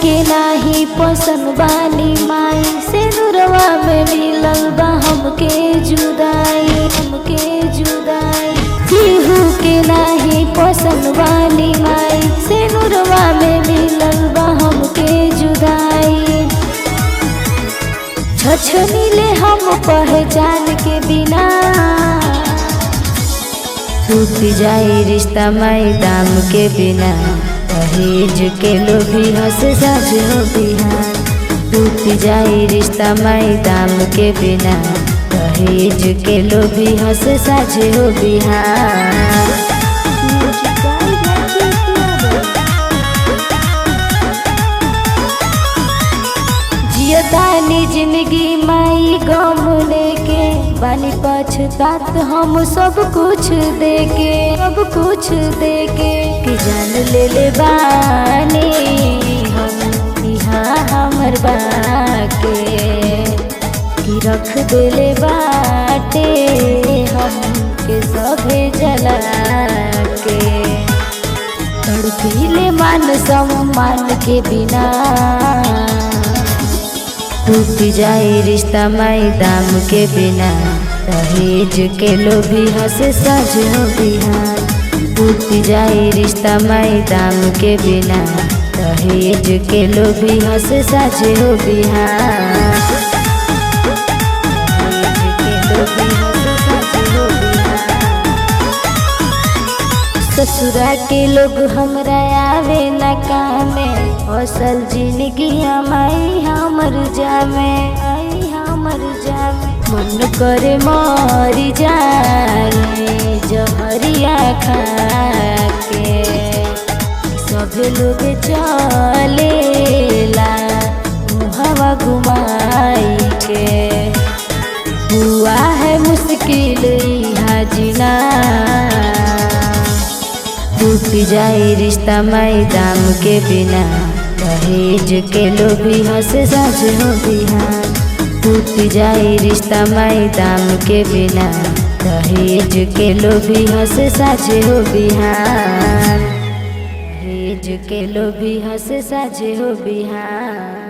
के नाही पसंद बानी माई से नुरवा में मिलल बा हमके जुदाई, हमके जुदाई। केहू के नाही पसंद बानी माई से नुरवा में मिलल बा हमके जुदाई। छछनीले हम पहचान के बिना, टूट जाई रिश्ता माई दाम के बिना। दहेज के लोभी हंस साझ हो बिहान, टूट जाई रिश्ता माई दाम के बिना। दहेज के लोभी हंस साझ हो बिहान। जियतानी जिंदगी माई गम लेके, बानी पछतात हम सब कुछ देके, सब कुछ देके। कि जान ले ले बानी हम यहाँ हमर बाके, कि रख देले बाटे हम के सभे जला के। तड़पीले मान सम्मान के बिना, टूट जाए रिश्ता माई दाम के बिना। दहेज के लोभी हंस साझ हो बिहान, टूट जाए रिश्ता माई दाम के बिना। दहेज के लोभी हंस साझ हो बिहान, दहेज के लोभी हंस साझ हो बिहान। ससुरा के लोग हमरा आवे न कामे, असल जिंदगी माई हमर जामे, आई हमर जामे। मन करे मरी जाए जहरिया खा के, सभे लोग चलेला मुहवा घुमाई के। हुआ है मुश्किल यहाँ जीना, टूट जाए रिश्ता माई दाम के बिना। दहेज के लोभी हंस साझ हो बिहान, टूट जाए रिश्ता माई दाम के बिना। दहेज के लोभी हंस साझ हो बिहान, दहेज के लोभी हंस साझ हो बिहान।